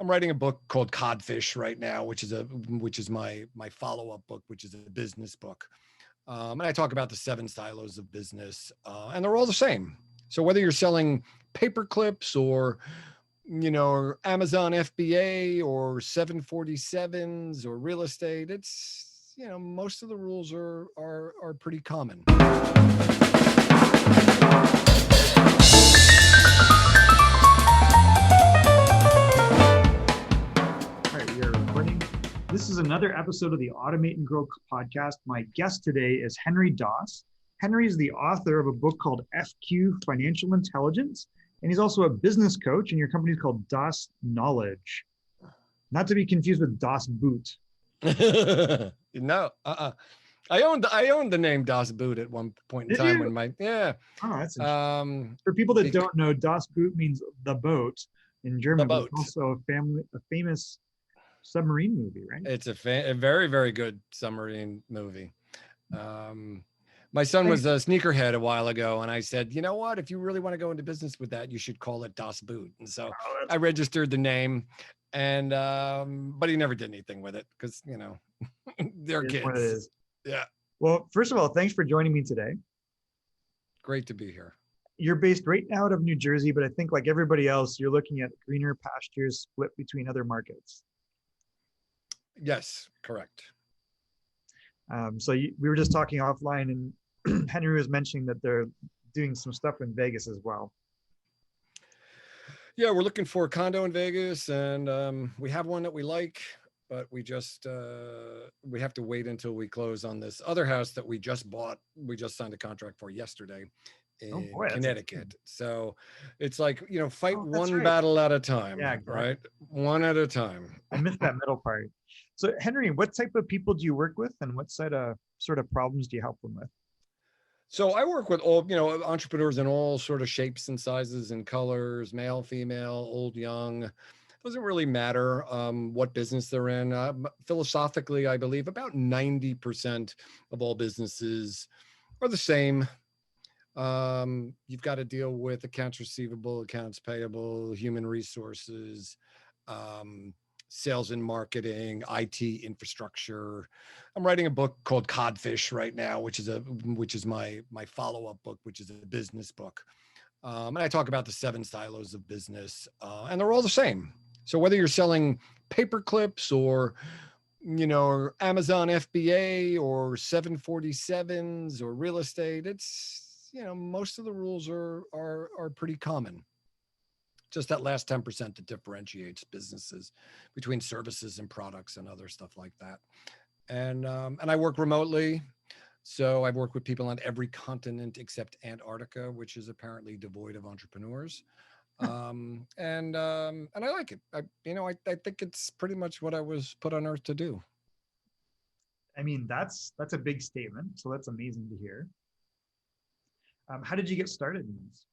I'm writing a book called Codfish right now, which is my follow-up book, which is a business book. And I talk about the seven silos of business, and they're all the same. So whether you're selling paper clips or Amazon FBA or 747s or real estate, it's most of the rules are pretty common. All right, we are recording. This is another episode of the Automate and Grow podcast. My guest today is Henry Daas. Henry is the author of a book called FQ Financial Intelligence, and he's also a business coach, and your company is called Daas Knowledge. Not to be confused with Das Boot. No, I owned the name Das Boot at one point in Did time you? when Oh, that's interesting. For people that don't know, Das Boot means the boat in German, but it's also a famous submarine movie, right? It's a very, very good submarine movie. My son was a sneakerhead a while ago, and I said, you know what? If you really want to go into business with that, you should call it Das Boot. And so I registered the name, and but he never did anything with it because they're kids. What it is. Yeah. Well, first of all, thanks for joining me today. Great to be here. You're based right out of New Jersey, but I think like everybody else, you're looking at greener pastures split between other markets. Yes, correct. We were just talking offline, and Henry was mentioning that they're doing some stuff in Vegas as well. Yeah, we're looking for a condo in Vegas, and we have one that we like, but we have to wait until we close on this other house that we just bought. We just signed a contract for yesterday in Connecticut. So it's like, fight one battle at a time, right? One at a time. I missed that middle part. So Henry, what type of people do you work with, and what sort of problems do you help them with? So I work with all, entrepreneurs in all sort of shapes and sizes and colors, male, female, old, young. Doesn't really matter what business they're in. Philosophically, I believe about 90% of all businesses are the same. You've got to deal with accounts receivable, accounts payable, human resources, sales and marketing, IT infrastructure. I'm writing a book called Codfish right now, which is my follow-up book, which is a business book. And I talk about the seven silos of business, and they're all the same. So whether you're selling paper clips or Amazon FBA or 747s or real estate, it's most of the rules are pretty common. Just that last 10% that differentiates businesses between services and products and other stuff like that. And I work remotely. So I've worked with people on every continent except Antarctica, which is apparently devoid of entrepreneurs. And I like it. I think it's pretty much what I was put on earth to do. I mean, that's a big statement. So that's amazing to hear. How did you get started in this?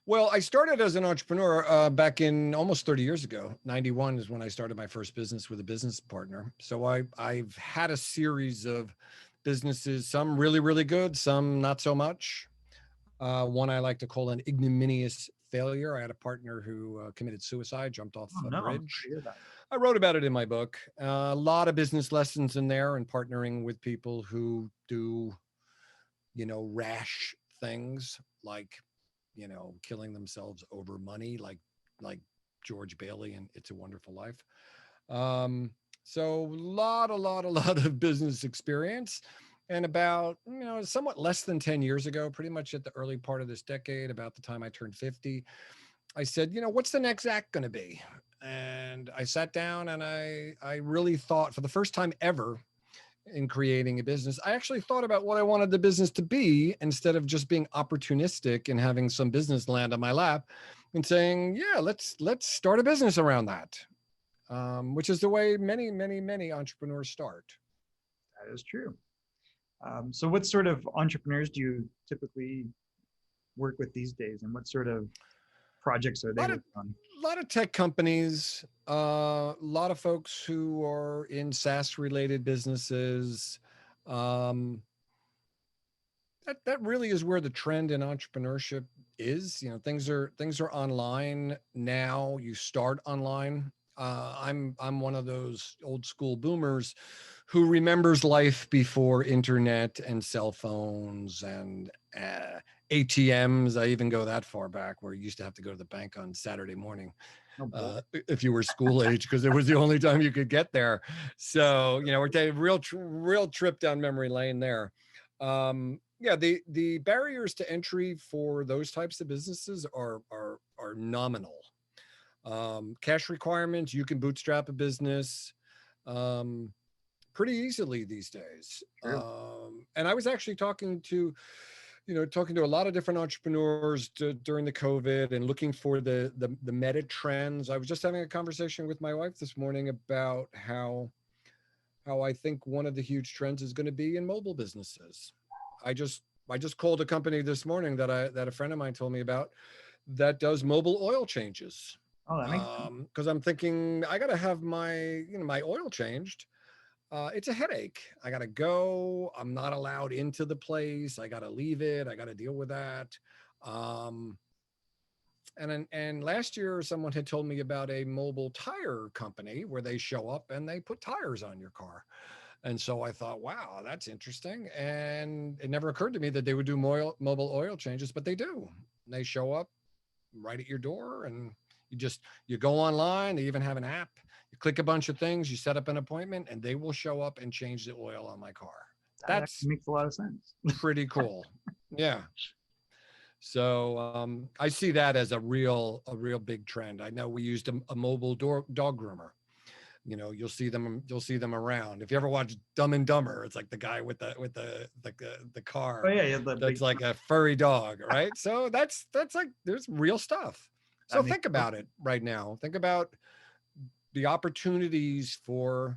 Well, I started as an entrepreneur back in almost 30 years ago. 91 is when I started my first business with a business partner. So I've had a series of businesses, some really, really good, some not so much. One I like to call an ignominious failure. I had a partner who committed suicide, jumped off a bridge. I wrote about it in my book. A lot of business lessons in there, and partnering with people who do, rash things like, killing themselves over money, like George Bailey and It's a Wonderful Life. So a lot of business experience. And about, somewhat less than 10 years ago, pretty much at the early part of this decade, about the time I turned 50, I said, what's the next act going to be? And I sat down and I really thought, for the first time ever in creating a business, I actually thought about what I wanted the business to be, instead of just being opportunistic and having some business land on my lap and saying, yeah, let's start a business around that, which is the way many entrepreneurs start. That is true. So what sort of entrepreneurs do you typically work with these days, and what sort of projects are they working on? A lot of tech companies, a lot of folks who are in SaaS related businesses, and that really is where the trend in entrepreneurship is. Things are online now. You start online. I'm one of those old school boomers who remembers life before internet and cell phones and ATMs. I even go that far back where you used to have to go to the bank on Saturday morning Oh boy. if you were school age, because it was the only time you could get there. So, we're taking a real trip down memory lane there. Yeah, the barriers to entry for those types of businesses are nominal. Cash requirements, you can bootstrap a business pretty easily these days. True. And I was actually talking to a lot of different entrepreneurs during the COVID and looking for the meta trends. I was just having a conversation with my wife this morning about how I think one of the huge trends is going to be in mobile businesses. I just called a company this morning that a friend of mine told me about that does mobile oil changes. Oh, that makes sense. Because I'm thinking I got to have my oil changed. It's a headache. I got to go. I'm not allowed into the place. I got to leave it. I got to deal with that. And last year, someone had told me about a mobile tire company where they show up and they put tires on your car. And so I thought, wow, that's interesting. And it never occurred to me that they would do mobile oil changes, but they do. They show up right at your door, and you go online. They even have an app. You click a bunch of things, you set up an appointment, and they will show up and change the oil on my car. That That's makes a lot of sense. pretty cool. Yeah. So I see that as a real big trend. I know we used a mobile dog groomer. You'll see them around. If you ever watch Dumb and Dumber, it's like the guy with the car. Oh yeah, That's like a furry dog, right? So that's like, there's real stuff. So think about it right now. Think about the opportunities for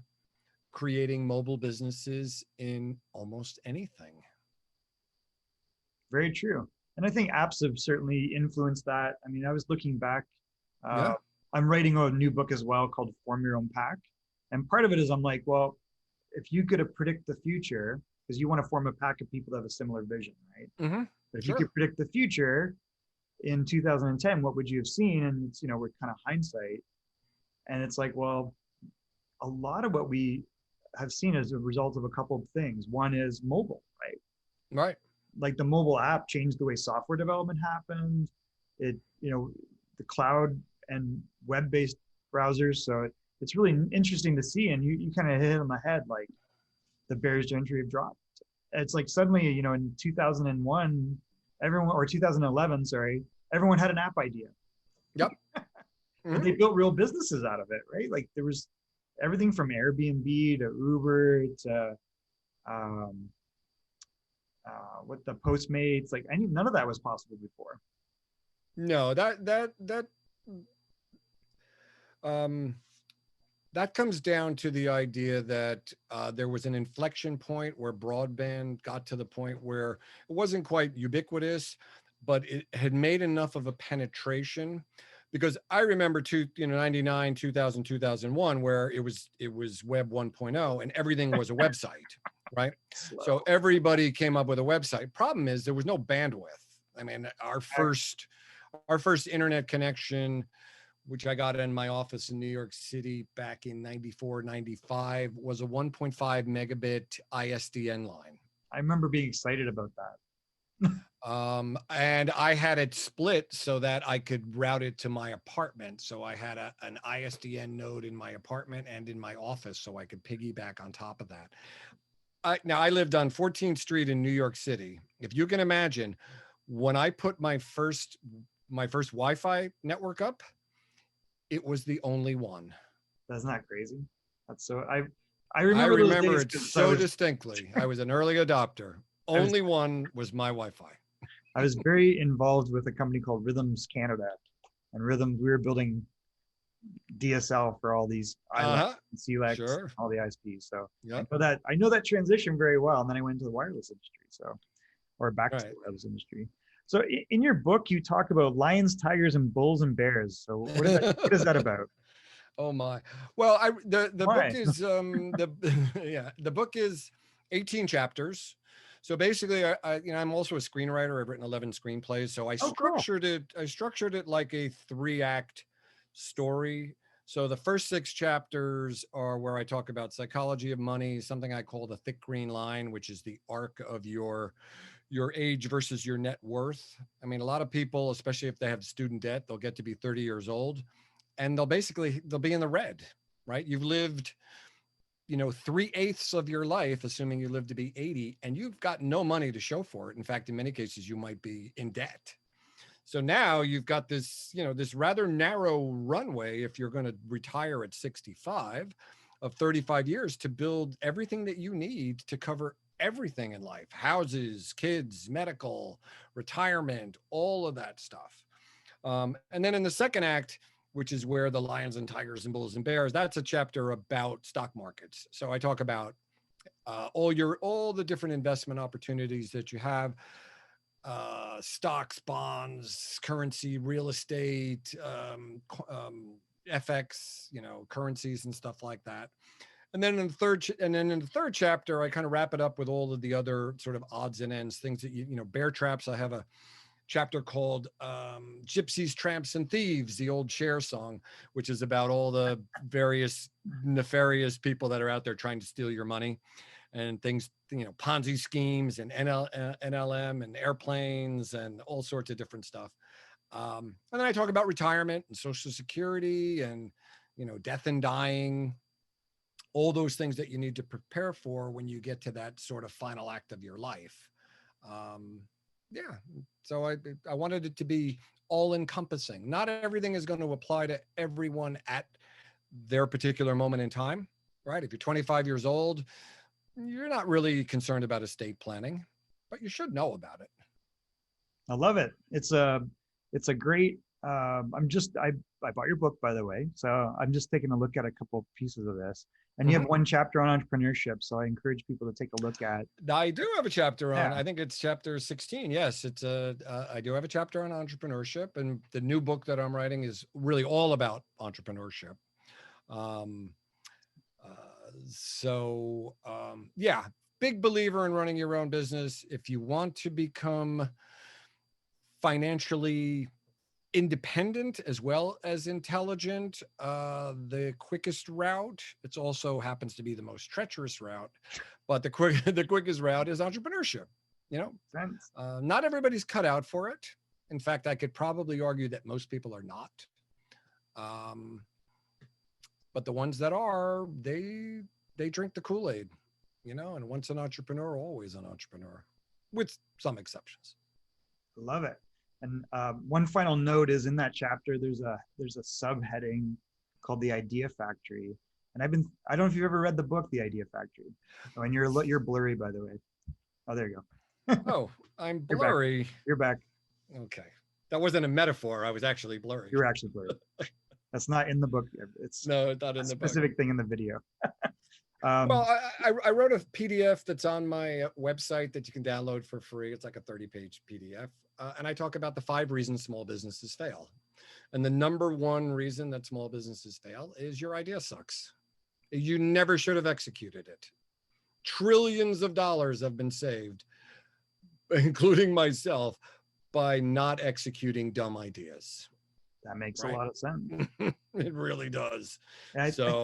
creating mobile businesses in almost anything. Very true. And I think apps have certainly influenced that. I mean, I was looking back. Yeah. I'm writing a new book as well called Form Your Own Pack. And part of it is I'm like, well, if you could predict the future, because you want to form a pack of people that have a similar vision, right? Mm-hmm. But if you could predict the future in 2010, what would you have seen? And it's, we're kind of hindsight. And it's like, well, a lot of what we have seen is a result of a couple of things. One is mobile, right? Right. Like the mobile app changed the way software development happened. It, the cloud and web-based browsers. So it's really interesting to see. And you kind of hit on the head, like the barriers to entry have dropped. It's like suddenly, in 2001, 2011, sorry, everyone had an app idea. Yep. But they built real businesses out of it, right? Like there was everything from Airbnb to Uber to with the Postmates, like none of that was possible before. No, that comes down to the idea that there was an inflection point where broadband got to the point where it wasn't quite ubiquitous, but it had made enough of a penetration. Because I remember 99, 2000, 2001, where it was web 1.0 and everything was a website, right? So everybody came up with a website. Problem is there was no bandwidth. I mean, our first internet connection, which I got in my office in New York City back in 94, 95, was a 1.5 megabit ISDN line. I remember being excited about that. And I had it split so that I could route it to my apartment. So I had an ISDN node in my apartment and in my office, so I could piggyback on top of that. Now I lived on 14th Street in New York City. If you can imagine, when I put my first Wi-Fi network up, it was the only one. That's not crazy. That's so I remember it so distinctly. I was an early adopter. Only one was my Wi-Fi. I was very involved with a company called Rhythms Canada, and Rhythms, we were building DSL for all these ILEC and CLEC, and all the ISPs. So yep. I know that transition very well. And then I went into the wireless industry, or back to the wireless industry. So in your book, you talk about lions, tigers, and bulls and bears. So what is that about? Oh my! Well, the book is the book is 18 chapters. So basically, I'm also a screenwriter. I've written 11 screenplays. So I Oh, cool. structured it like a 3-act story. So the first 6 chapters are where I talk about psychology of money, something I call the thick green line, which is the arc of your age versus your net worth. I mean, a lot of people, especially if they have student debt, they'll get to be 30 years old and they'll be in the red, right? You've lived, 3/8 of your life, assuming you live to be 80, and you've got no money to show for it. In fact, in many cases, you might be in debt. So now you've got this rather narrow runway if you're going to retire at 65 of 35 years to build everything that you need to cover everything in life: houses, kids, medical, retirement, all of that stuff. And then in the second act, which is where the lions and tigers and bulls and bears, that's a chapter about stock markets. So I talk about all the different investment opportunities that you have: stocks, bonds, currency, real estate, FX, currencies and stuff like that. And then in the third chapter, I kind of wrap it up with all of the other sort of odds and ends, things that bear traps. I have a chapter called Gypsies, Tramps, and Thieves, the old Cher song, which is about all the various nefarious people that are out there trying to steal your money and things, Ponzi schemes and NLM and airplanes and all sorts of different stuff. And then I talk about retirement and Social Security and, death and dying, all those things that you need to prepare for when you get to that sort of final act of your life. Yeah. So I wanted it to be all encompassing. Not everything is going to apply to everyone at their particular moment in time, right? If you're 25 years old, you're not really concerned about estate planning, but you should know about it. I love it. It's a great, I bought your book, by the way. So I'm just taking a look at a couple pieces of this. And you have one chapter on entrepreneurship. So I encourage people to take a look at. I do have a chapter on, I think it's chapter 16. Yes, I do have a chapter on entrepreneurship, and the new book that I'm writing is really all about entrepreneurship. Yeah, big believer in running your own business. If you want to become financially independent as well as intelligent, the quickest route, it also happens to be the most treacherous route, but the quickest route is entrepreneurship. Not everybody's cut out for it. In fact, I could probably argue that most people are not. But the ones that are, they drink the Kool-Aid, and once an entrepreneur, always an entrepreneur, with some exceptions. Love it. And one final note is, in that chapter, there's a subheading called The Idea Factory. And I don't know if you've ever read the book, The Idea Factory. Oh, and you're blurry, by the way. Oh, there you go. Oh, I'm blurry. You're back. Okay. That wasn't a metaphor. I was actually blurry. You were actually blurry. That's not in the book. It's not in the specific thing in the video. Well, I wrote a PDF that's on my website that you can download for free. It's like a 30-page PDF. And I talk about the 5 reasons small businesses fail. And the number one reason that small businesses fail is your idea sucks. You never should have executed it. Trillions of dollars have been saved, including myself, by not executing dumb ideas. That makes a lot of sense. It really does. I put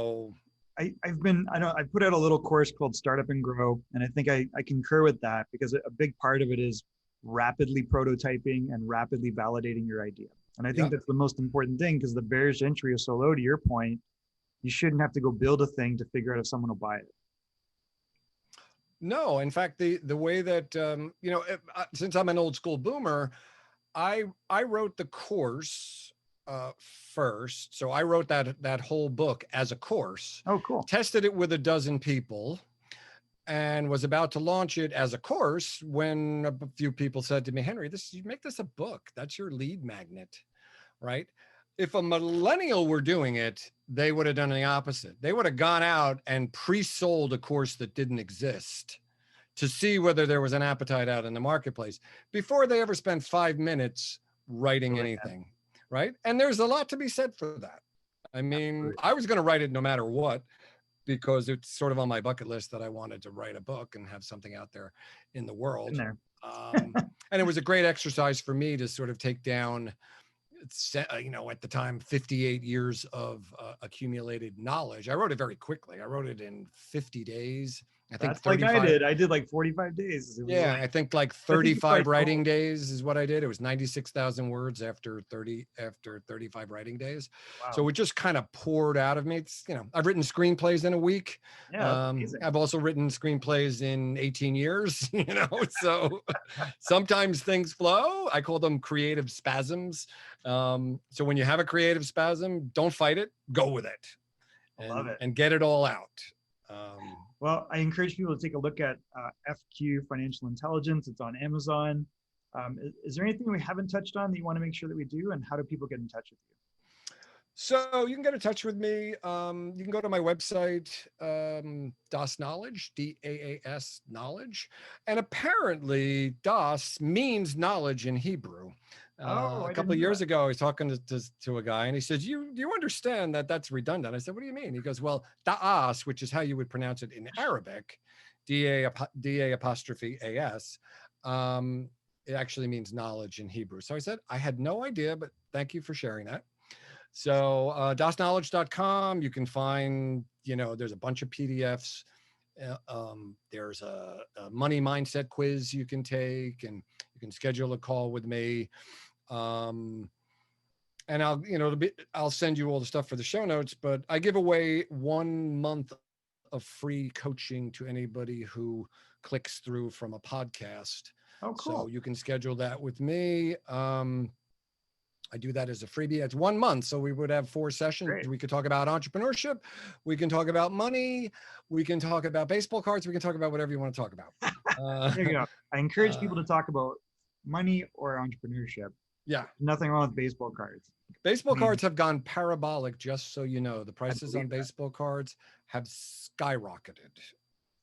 out a little course called Startup and Grow, and I think I concur with that, because a big part of it is rapidly prototyping and rapidly validating your idea. And I think that's the most important thing, because the barriers to entry is so low. To your point, you shouldn't have to go build a thing to figure out if someone will buy it. No, in fact, the way that, since I'm an old school boomer, I wrote the course first. So I wrote that whole book as a course. Oh, cool. Tested it with a dozen people and was about to launch it as a course when a few people said to me, Henry, you make this a book. That's your lead magnet, right? If a millennial were doing it, they would have done the opposite. They would have gone out and pre-sold a course that didn't exist to see whether there was an appetite out in the marketplace before they ever spent 5 minutes writing anything, right? And there's a lot to be said for that. I mean, I was going to write it no matter what, because it's sort of on my bucket list that I wanted to write a book and have something out there in the In world. there. And it was a great exercise for me to sort of take down, at the time, 58 years of accumulated knowledge. I wrote it very quickly. I wrote it in 50 days. I think That's like 35. I did. I did like 45 days. It was Yeah, like, I think like I think it's 35 like, writing days is what I did. It was 96,000 words after 35 writing days. wow. So it just kind of poured out of me. It's, I've written screenplays in a week. Yeah, that's amazing. I've also written screenplays in 18 years, so sometimes things flow. I call them creative spasms. So when you have a creative spasm, don't fight it, go with it, I love it. and get it all out. Well, I encourage people to take a look at FQ Financial Intelligence. It's on Amazon. Is there anything we haven't touched on that you want to make sure that we do? And how do people get in touch with you? So you can get in touch with me. You can go to my website, Daas Knowledge, DAAS Knowledge. And apparently Daas means knowledge in Hebrew. A couple of years ago, I was talking to a guy and he said, do you understand that that's redundant? I said, what do you mean? He goes, well, Daas, which is how you would pronounce it in Arabic, D-A apostrophe A-S, it actually means knowledge in Hebrew. So I said, I had no idea, but thank you for sharing that. So dasknowledge.com, you can find, there's a bunch of PDFs. There's a money mindset quiz you can take, and you can schedule a call with me. And I'll send you all the stuff for the show notes, but I give away 1 month of free coaching to anybody who clicks through from a podcast. Oh, cool. So you can schedule that with me. I do that as a freebie. It's 1 month. So we would have 4 sessions. Great. We could talk about entrepreneurship. We can talk about money. We can talk about baseball cards. We can talk about whatever you want to talk about. There you go. I encourage people to talk about money or entrepreneurship. Yeah. Nothing wrong with baseball cards. Baseball cards have gone parabolic, just so you know. The prices on that. baseball cards have skyrocketed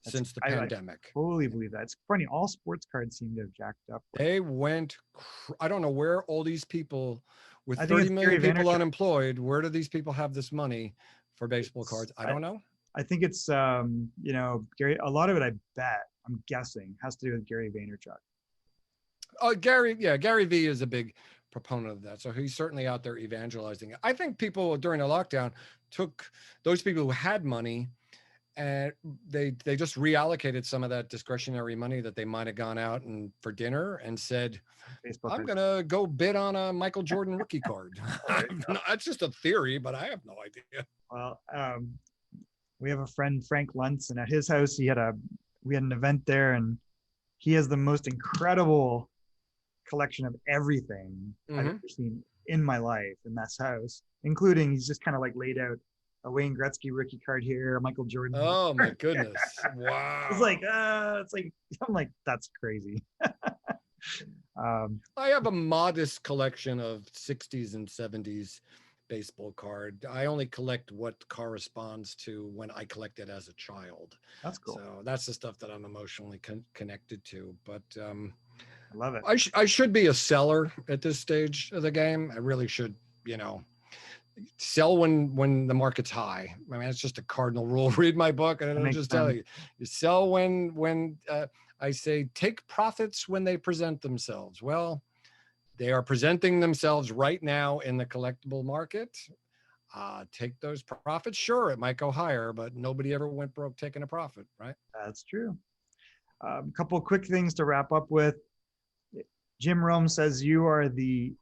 since the pandemic. I totally believe that. It's funny. All sports cards seem to have jacked up. They went, I don't know where all these people with 30 million people unemployed, where do these people have this money for baseball cards? I don't know. I think it's, Gary, a lot of it, I'm guessing, has to do with Gary Vaynerchuk. Oh, Gary V is a big proponent of that. So he's certainly out there evangelizing it. I think people during the lockdown took those people who had money and they just reallocated some of that discretionary money that they might have gone out and for dinner and said, I'm going to go bid on a Michael Jordan rookie card. That's just a theory, but I have no idea. Well, we have a friend, Frank Luntz, and at his house, we had an event there, and he has the most incredible collection of everything I've ever seen in my life in that house, including he's just kind of like laid out a Wayne Gretzky rookie card here, a Michael Jordan. Oh my goodness. Wow. I'm like, that's crazy. I have a modest collection of 60s and 70s baseball card. I only collect what corresponds to when I collected as a child. That's cool. So that's the stuff that I'm emotionally connected to. But I love it. I should be a seller at this stage of the game. I really should, sell when the market's high. I mean, it's just a cardinal rule. Read my book and it'll just tell you sell when I say take profits when they present themselves. Well, they are presenting themselves right now in the collectible market. Take those profits. Sure, it might go higher, but nobody ever went broke taking a profit, right? That's true. A couple of quick things to wrap up with. Jim Rome says you are the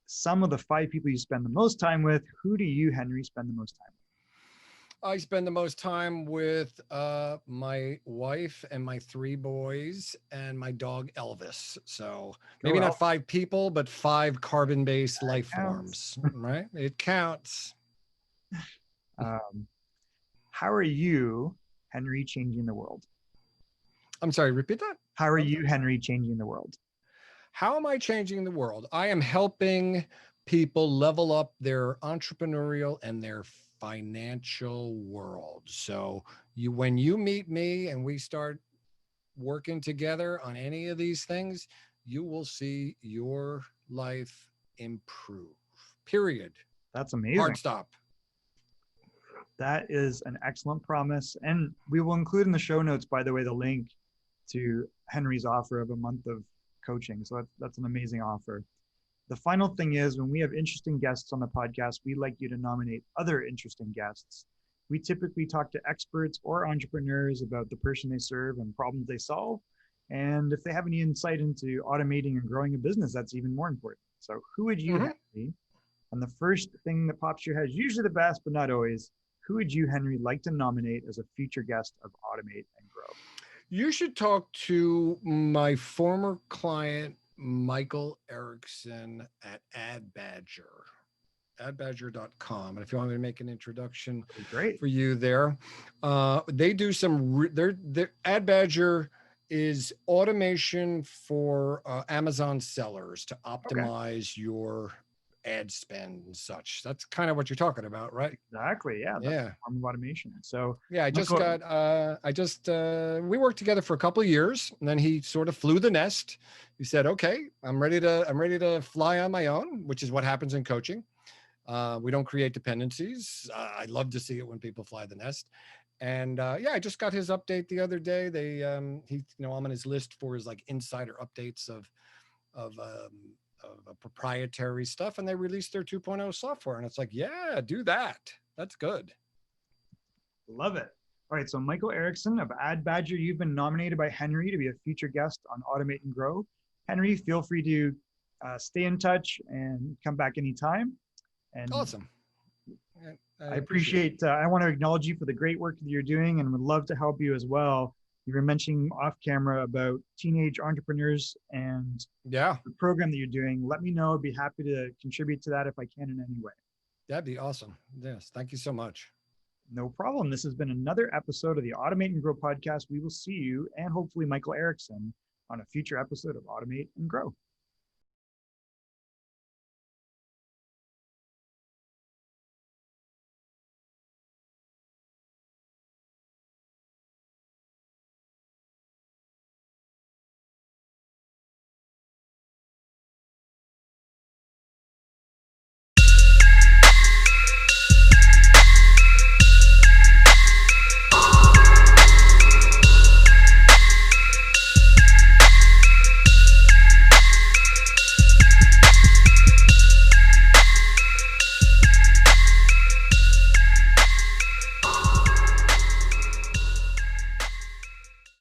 sum of the 5 people you spend the most time with. Who do you, Henry, spend the most time with? I spend the most time with my wife and my 3 boys and my dog Elvis. So maybe not 5 people, but 5 carbon-based life forms, right? It counts. How are you, Henry, changing the world? I'm sorry, repeat that. How are you, Henry, changing the world? How am I changing the world? I am helping people level up their entrepreneurial and their financial world. So when you meet me and we start working together on any of these things, you will see your life improve. Period. That's amazing. Hard stop. That is an excellent promise. And we will include in the show notes, by the way, the link to Henry's offer of a month of coaching. So that's an amazing offer. The final thing is, when we have interesting guests on the podcast, we like you to nominate other interesting guests. We typically talk to experts or entrepreneurs about the person they serve and problems they solve. And if they have any insight into automating and growing a business, that's even more important. So who would you, Henry? And the first thing that pops to your head is usually the best, but not always. Who would you, Henry, like to nominate as a future guest of Automate and Grow? You should talk to my former client, Michael Erickson at AdBadger, adbadger.com. And if you want me to make an introduction for you there, they do some, their AdBadger is automation for Amazon sellers to optimize your ad spend and such. That's kind of what you're talking about, right? Exactly. Yeah. That's a form of automation. So yeah, we worked together for a couple of years, and then he sort of flew the nest. He said, okay, I'm ready to fly on my own, which is what happens in coaching. We don't create dependencies. I love to see it when people fly the nest. And I just got his update the other day. I'm on his list for his like insider updates of proprietary stuff, and they released their 2.0 software, and it's like, yeah, do that. That's good. Love it. All right, so Michael Erickson of AdBadger, you've been nominated by Henry to be a future guest on Automate and Grow. Henry, feel free to stay in touch and come back anytime. And awesome. I appreciate, I want to acknowledge you for the great work that you're doing and would love to help you as well. You were mentioning off camera about teenage entrepreneurs and the program that you're doing. Let me know. I'd be happy to contribute to that if I can in any way. That'd be awesome. Yes. Thank you so much. No problem. This has been another episode of the Automate and Grow podcast. We will see you and hopefully Michael Erickson on a future episode of Automate and Grow.